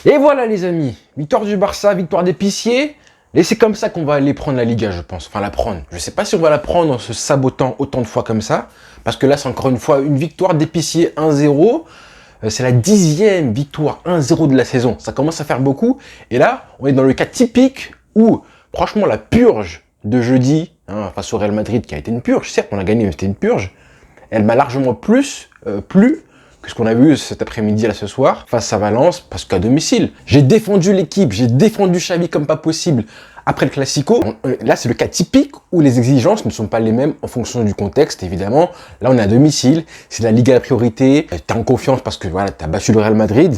Et voilà les amis, victoire du Barça, victoire d'épicier. Et c'est comme ça qu'on va aller prendre la Liga, je pense. Enfin la prendre. Je ne sais pas si on va la prendre en se sabotant autant de fois comme ça. Parce que là c'est encore une fois une victoire d'épicier 1-0. C'est la 10e victoire 1-0 de la saison. Ça commence à faire beaucoup. Et là, on est dans le cas typique où, franchement, la purge de jeudi, face au Real Madrid, qui a été une purge, certes on a gagné, mais c'était une purge, elle m'a largement plu que ce qu'on a vu cet après-midi, là, ce soir, face à Valence, parce qu'à domicile, j'ai défendu l'équipe, j'ai défendu Xavi comme pas possible. Après le Classico, là, c'est le cas typique où les exigences ne sont pas les mêmes en fonction du contexte, évidemment. Là, on est à domicile, c'est la Liga la priorité, t'es en confiance parce que, voilà, t'as battu le Real Madrid.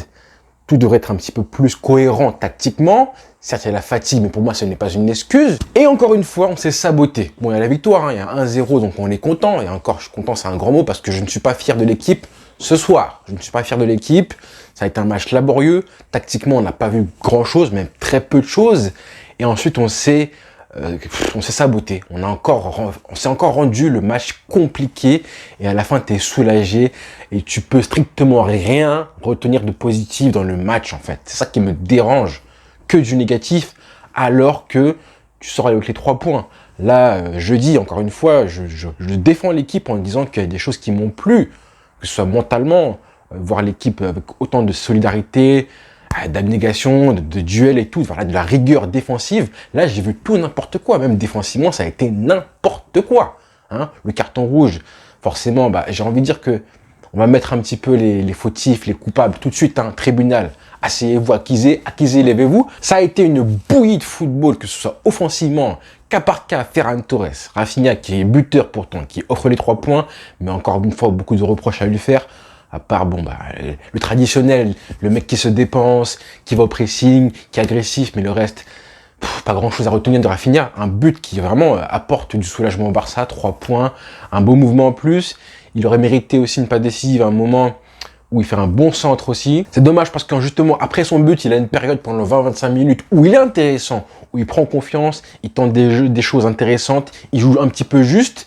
Tout devrait être un petit peu plus cohérent tactiquement. Certes, il y a la fatigue, mais pour moi, ce n'est pas une excuse. Et encore une fois, on s'est saboté. Bon, il y a la victoire, il y a 1-0, donc on est content. Et encore, je suis content, c'est un grand mot, parce que je ne suis pas fier de l'équipe ce soir. Je ne suis pas fier de l'équipe. Ça a été un match laborieux. Tactiquement, on n'a pas vu grand-chose, même très peu de choses. Et ensuite, on s'est saboté. On s'est encore rendu le match compliqué. Et à la fin, tu es soulagé. Et tu peux strictement rien retenir de positif dans le match, en fait. C'est ça qui me dérange. Que du négatif, alors que tu sors avec les 3 points. Là, jeudi, encore une fois, je défends l'équipe en disant qu'il y a des choses qui m'ont plu, que ce soit mentalement, voir l'équipe avec autant de solidarité, d'abnégation, de duel et tout, voilà, de la rigueur défensive. Là, j'ai vu tout n'importe quoi, même défensivement, ça a été n'importe quoi. Le carton rouge, forcément, j'ai envie de dire que on va mettre un petit peu les fautifs, les coupables, tout de suite, tribunal. Asseyez-vous, accusez, levez-vous. Ça a été une bouillie de football, que ce soit offensivement, cas par cas, Ferran Torres, Rafinha qui est buteur pourtant, qui offre les 3 points, mais encore une fois, beaucoup de reproches à lui faire. À part, le traditionnel, le mec qui se dépense, qui va au pressing, qui est agressif, mais le reste, pas grand chose à retenir de Rafinha. Un but qui vraiment apporte du soulagement au Barça, 3 points, un beau mouvement en plus. Il aurait mérité aussi une passe décisive à un moment où il fait un bon centre aussi. C'est dommage parce que justement, après son but, il a une période pendant 20-25 minutes où il est intéressant, où il prend confiance, il tente des choses intéressantes, il joue un petit peu juste,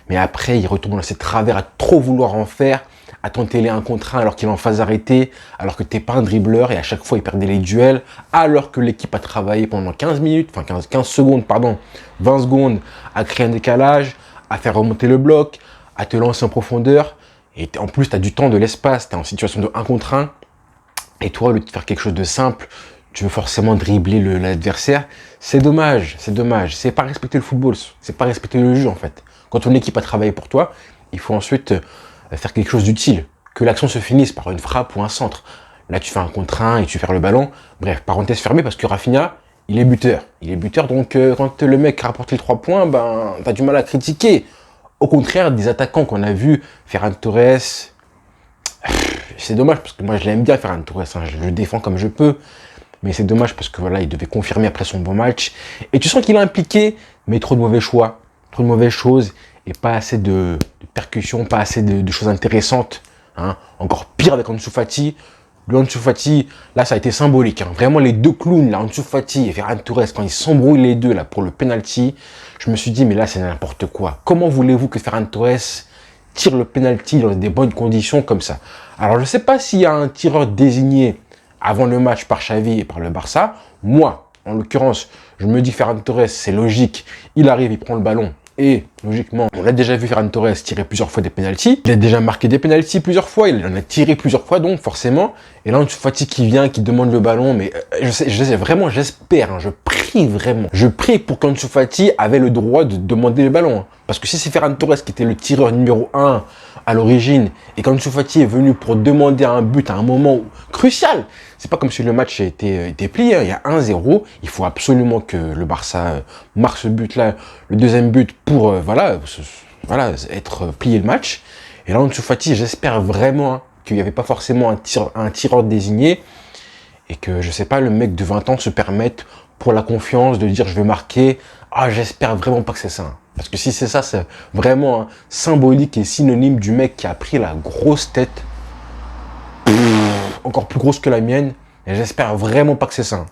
mais après, il retombe dans ses travers à trop vouloir en faire, à tenter les 1 contre 1 alors qu'il est en phase arrêtée, alors que t'es pas un dribbleur et à chaque fois, il perdait les duels, alors que l'équipe a travaillé pendant 15 minutes, enfin 15 secondes, pardon, 20 secondes, à créer un décalage, à faire remonter le bloc, à te lancer en profondeur. Et en plus, tu as du temps, de l'espace, tu es en situation de 1 contre 1. Et toi, au lieu de faire quelque chose de simple, tu veux forcément dribbler l'adversaire. C'est dommage, c'est dommage. C'est pas respecter le football, c'est pas respecter le jeu en fait. Quand ton équipe a travaillé pour toi, il faut ensuite faire quelque chose d'utile. Que l'action se finisse par une frappe ou un centre. Là, tu fais 1 contre 1 et tu perds le ballon. Bref, parenthèse fermée parce que Rafinha, il est buteur. Il est buteur, donc quand le mec a rapporté les 3 points, t'as du mal à critiquer. Au contraire, des attaquants qu'on a vu, Ferran Torres, c'est dommage parce que moi je l'aime bien Ferran Torres, je le défends comme je peux, mais c'est dommage parce que voilà, il devait confirmer après son bon match. Et tu sens qu'il est impliqué, mais trop de mauvais choix, trop de mauvaises choses et pas assez de percussions, pas assez de choses intéressantes. Encore pire avec Ansu Fati. Le Ansu Fati, là ça a été symbolique. Vraiment les 2 clowns, là, Ansu Fati et Ferran Torres, quand ils s'embrouillent les deux là pour le penalty, je me suis dit mais là c'est n'importe quoi. Comment voulez-vous que Ferran Torres tire le penalty dans des bonnes conditions comme ça? Alors je ne sais pas s'il y a un tireur désigné avant le match par Xavi et par le Barça. Moi, en l'occurrence, je me dis Ferran Torres, c'est logique. Il arrive, il prend le ballon. Et logiquement, on l'a déjà vu Ferran Torres tirer plusieurs fois des pénaltys. Il a déjà marqué des pénaltys plusieurs fois. Il en a tiré plusieurs fois, donc forcément. Et là, Ansu Fati qui vient, qui demande le ballon. Mais je sais vraiment, j'espère, je prie vraiment. Je prie pour qu'Ansu Fati avait le droit de demander le ballon. Parce que si c'est Ferran Torres qui était le tireur numéro 1 à l'origine et qu'Ansu Fati est venu pour demander un but à un moment crucial, c'est pas comme si le match était plié. Il y a 1-0. Il faut absolument que le Barça marque ce but-là, le deuxième but pour être plié le match. Et là, Ansu Fati, j'espère vraiment qu'il n'y avait pas forcément un tireur désigné et que, je sais pas, le mec de 20 ans se permette pour la confiance de dire je vais marquer. J'espère vraiment pas que c'est ça. Parce que si c'est ça, c'est vraiment symbolique et synonyme du mec qui a pris la grosse tête, encore plus grosse que la mienne, et j'espère vraiment pas que c'est ça.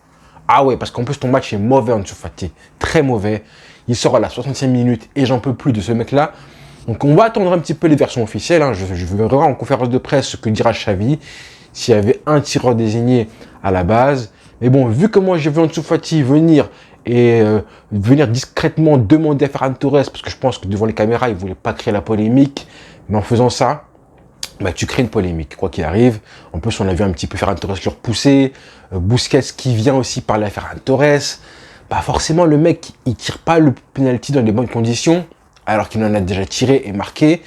Ah ouais, parce qu'en plus ton match est mauvais, Ansu Fati, très mauvais. Il sort à la 60e minute et j'en peux plus de ce mec-là. Donc on va attendre un petit peu les versions officielles. Je verrai en conférence de presse ce que dira Xavi. S'il y avait un tireur désigné à la base. Mais bon, vu comment j'ai vu Ansu Fati venir et venir discrètement demander à Ferran Torres, parce que je pense que devant les caméras, il voulait pas créer la polémique, mais en faisant ça, bah, tu crées une polémique, quoi qu'il arrive. En plus, on a vu un petit peu Ferran Torres le repousser, Busquets qui vient aussi parler à Ferran Torres. Bah forcément, le mec, il tire pas le penalty dans les bonnes conditions, alors qu'il en a déjà tiré et marqué.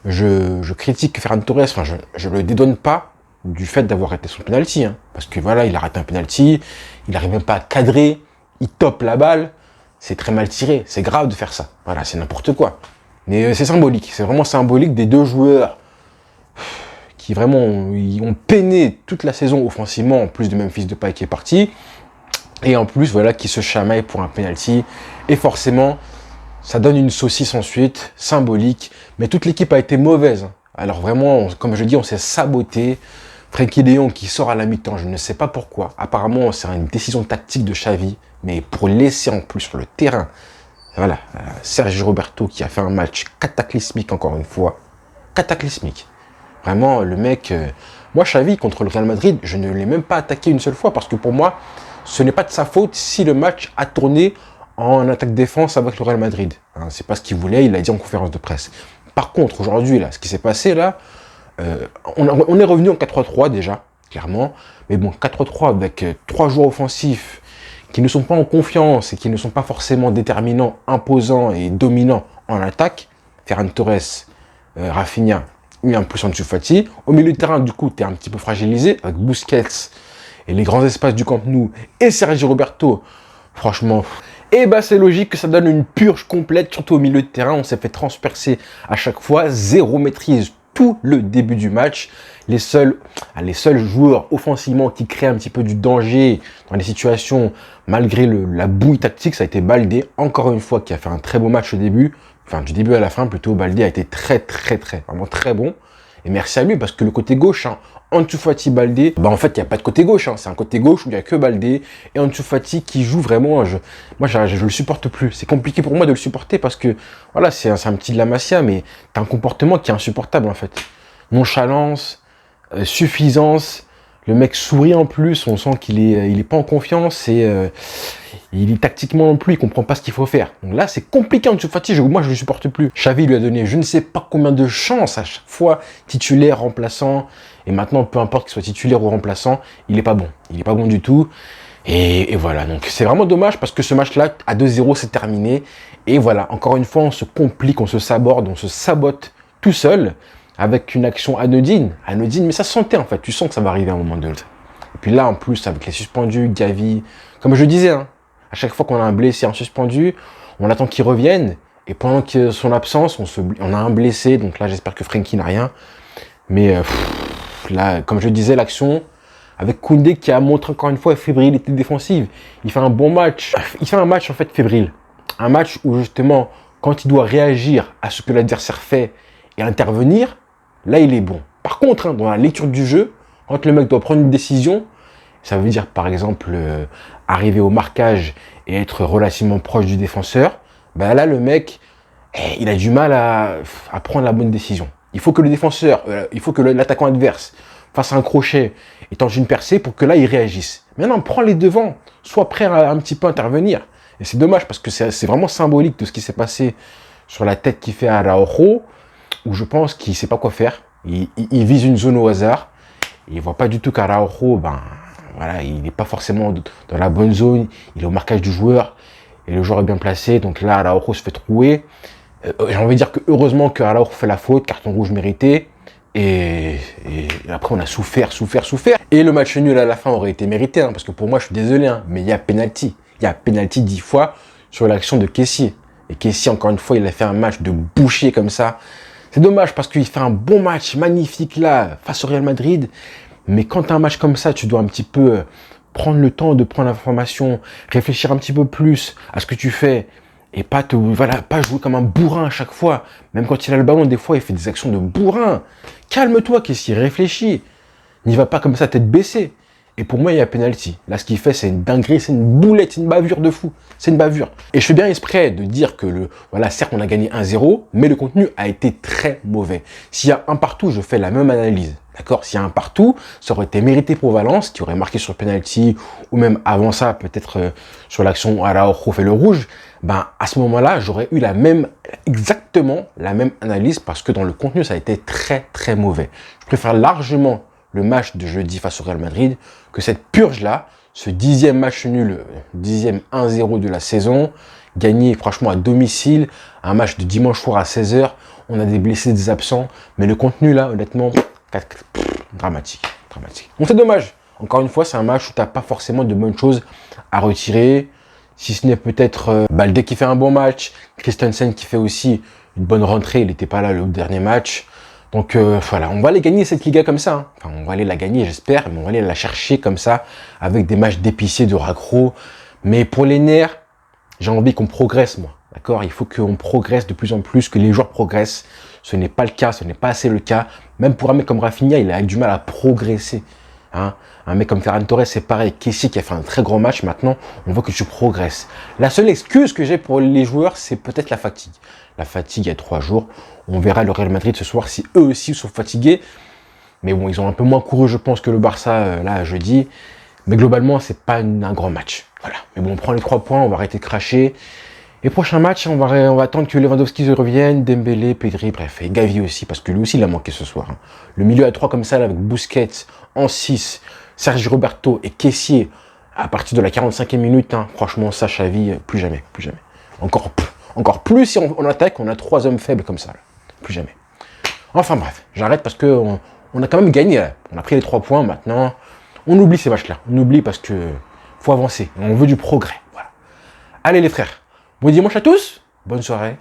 Je critique Ferran Torres, enfin, je le dédonne pas du fait d'avoir raté son penalty, hein, parce que voilà, il a raté un penalty, il n'arrive même pas à cadrer, il tope la balle, c'est très mal tiré, c'est grave de faire ça. Voilà, c'est n'importe quoi. Mais c'est symbolique, c'est vraiment symbolique des deux joueurs qui vraiment ils ont peiné toute la saison offensivement, en plus de Memphis Depay qui est parti, et en plus voilà qui se chamaille pour un penalty, et forcément ça donne une saucisse ensuite, symbolique, mais toute l'équipe a été mauvaise. Alors vraiment, comme je dis, on s'est saboté. Frenkie de Jong qui sort à la mi-temps, je ne sais pas pourquoi. Apparemment, c'est une décision tactique de Xavi, mais pour laisser en plus sur le terrain, voilà, Sergio Roberto qui a fait un match cataclysmique encore une fois, cataclysmique. Vraiment, le mec, moi Xavi contre le Real Madrid, je ne l'ai même pas attaqué une seule fois parce que pour moi, ce n'est pas de sa faute si le match a tourné en attaque-défense avec le Real Madrid. Hein, c'est pas ce qu'il voulait, il l'a dit en conférence de presse. Par contre, aujourd'hui, là, ce qui s'est passé là, on est revenu en 4-3-3 déjà, clairement. Mais bon, 4-3-3 avec 3 joueurs offensifs qui ne sont pas en confiance et qui ne sont pas forcément déterminants, imposants et dominants en attaque. Ferran Torres, Rafinha, et un plus Ansu Fati. Au milieu de terrain, du coup, tu es un petit peu fragilisé avec Busquets et les grands espaces du Camp Nou et Sergio Roberto. Franchement, et bah c'est logique que ça donne une purge complète, surtout au milieu de terrain. On s'est fait transpercer à chaque fois, zéro maîtrise tout le début du match. Les seuls joueurs offensivement qui créent un petit peu du danger dans les situations, malgré la bouille tactique, ça a été Baldé, encore une fois, qui a fait un très beau match au début. Enfin, du début à la fin, plutôt, Baldé a été vraiment très bon. Et merci à lui, parce que le côté gauche, hein, Ansu Fati, Baldé, bah en fait, il n'y a pas de côté gauche. Hein, c'est un côté gauche où il n'y a que Baldé et Ansu Fati qui joue vraiment. Moi, je le supporte plus. C'est compliqué pour moi de le supporter parce que, voilà, c'est un petit de la Masia, mais t'as un comportement qui est insupportable, en fait. Nonchalance, suffisance. Le mec sourit en plus, on sent qu'il est pas en confiance et il est tactiquement non plus, il comprend pas ce qu'il faut faire. Donc là, c'est compliqué Ansu Fati, moi je le supporte plus. Xavi lui a donné je ne sais pas combien de chances à chaque fois, titulaire, remplaçant, et maintenant peu importe qu'il soit titulaire ou remplaçant, il est pas bon. Il est pas bon du tout. Et voilà, donc c'est vraiment dommage parce que ce match-là, à 2-0, c'est terminé. Et voilà, encore une fois, on se complique, on se saborde, on se sabote tout seul. Avec une action anodine, mais ça se sentait en fait, tu sens que ça va arriver à un moment donné. Et puis là, en plus, avec les suspendus, Gavi, comme je disais, hein, à chaque fois qu'on a un blessé, un suspendu, on attend qu'il revienne, et pendant que son absence, on a un blessé, donc là, j'espère que Frenkie n'a rien. Mais là, comme je disais, l'action, avec Koundé qui a montré encore une fois fébrilité défensive, il fait un bon match, il fait un match en fait fébrile. Un match où justement, quand il doit réagir à ce que l'adversaire fait et intervenir, là, il est bon. Par contre, hein, dans la lecture du jeu, quand le mec doit prendre une décision, ça veut dire, par exemple, arriver au marquage et être relativement proche du défenseur, ben là, le mec, il a du mal à prendre la bonne décision. Il faut que le défenseur, il faut que l'attaquant adverse fasse un crochet et tente une percée pour que là, il réagisse. Maintenant, prends les devants, sois prêt à un petit peu intervenir. Et c'est dommage parce que c'est vraiment symbolique de ce qui s'est passé sur la tête qu'il fait à Araujo, où je pense qu'il ne sait pas quoi faire. Il vise une zone au hasard. Il ne voit pas du tout qu'Araujo, voilà, il n'est pas forcément dans la bonne zone. Il est au marquage du joueur. Et le joueur est bien placé. Donc là, Araujo se fait trouer. J'ai envie de dire que heureusement qu'Araujo fait la faute. Carton rouge mérité. Et après, on a souffert. Et le match nul à la fin aurait été mérité. Hein, parce que pour moi, je suis désolé. Hein, mais il y a penalty. Il y a penalty 10 fois sur l'action de Kessié. Et Kessié, encore une fois, il a fait un match de boucher comme ça. C'est dommage parce qu'il fait un bon match magnifique là face au Real Madrid. Mais quand tu as un match comme ça, tu dois un petit peu prendre le temps de prendre l'information, réfléchir un petit peu plus à ce que tu fais et pas jouer comme un bourrin à chaque fois. Même quand il a le ballon, des fois, il fait des actions de bourrin. Calme-toi, qu'est-ce qu'il réfléchit. N'y va pas comme ça, tête baissée. Et pour moi, il y a penalty. Là, ce qu'il fait, c'est une dinguerie, c'est une boulette, c'est une bavure de fou. C'est une bavure. Et je fais bien exprès de dire que voilà, certes, on a gagné 1-0, mais le contenu a été très mauvais. S'il y a un partout, je fais la même analyse. D'accord? S'il y a un partout, ça aurait été mérité pour Valence, qui aurait marqué sur penalty, ou même avant ça, peut-être sur l'action Araujo fait le rouge. Ben, à ce moment-là, j'aurais eu exactement la même analyse, parce que dans le contenu, ça a été très, très mauvais. Je préfère largement le match de jeudi face au Real Madrid que cette purge-là, ce 10e match nul, 10e 1-0 de la saison, gagné franchement à domicile, un match de dimanche soir à 16h, on a des blessés, des absents, mais le contenu là, honnêtement, dramatique, dramatique. Donc c'est dommage, encore une fois, c'est un match où tu n'as pas forcément de bonnes choses à retirer, si ce n'est peut-être Baldé qui fait un bon match, Christensen qui fait aussi une bonne rentrée, il n'était pas là le dernier match. Donc voilà, on va aller gagner cette Liga comme ça. Hein. Enfin, on va aller la gagner, j'espère, mais on va aller la chercher comme ça, avec des matchs d'épicier, de raccro. Mais pour les nerfs, j'ai envie qu'on progresse, moi. D'accord? Il faut qu'on progresse de plus en plus, que les joueurs progressent. Ce n'est pas le cas, ce n'est pas assez le cas. Même pour un mec comme Rafinha, il a du mal à progresser. Hein? Un mec comme Ferran Torres, c'est pareil. Kessie qui a fait un très grand match, maintenant, on voit que tu progresses. La seule excuse que j'ai pour les joueurs, c'est peut-être la fatigue. La fatigue, il y a 3 jours. On verra le Real Madrid ce soir si eux aussi sont fatigués. Mais bon, ils ont un peu moins couru, je pense, que le Barça, là, jeudi. Mais globalement, c'est pas un grand match. Voilà. Mais bon, on prend les 3 points, on va arrêter de cracher. Et prochain match, on va attendre que Lewandowski revienne, Dembélé, Pedri, bref, et Gavi aussi, parce que lui aussi, il a manqué ce soir. Hein. Le milieu à 3 comme ça, là, avec Busquets en 6, Sergio Roberto et Kessie, à partir de la 45e minute, hein, franchement, ça, Xavi, plus jamais, plus jamais. Encore plus si on attaque, on a 3 hommes faibles comme ça, là. Plus jamais. Enfin bref, j'arrête parce que on a quand même gagné, là. On a pris les 3 points, maintenant, on oublie ces matchs-là. On oublie parce que faut avancer, on veut du progrès, voilà. Allez les frères, bon dimanche à tous, bonne soirée.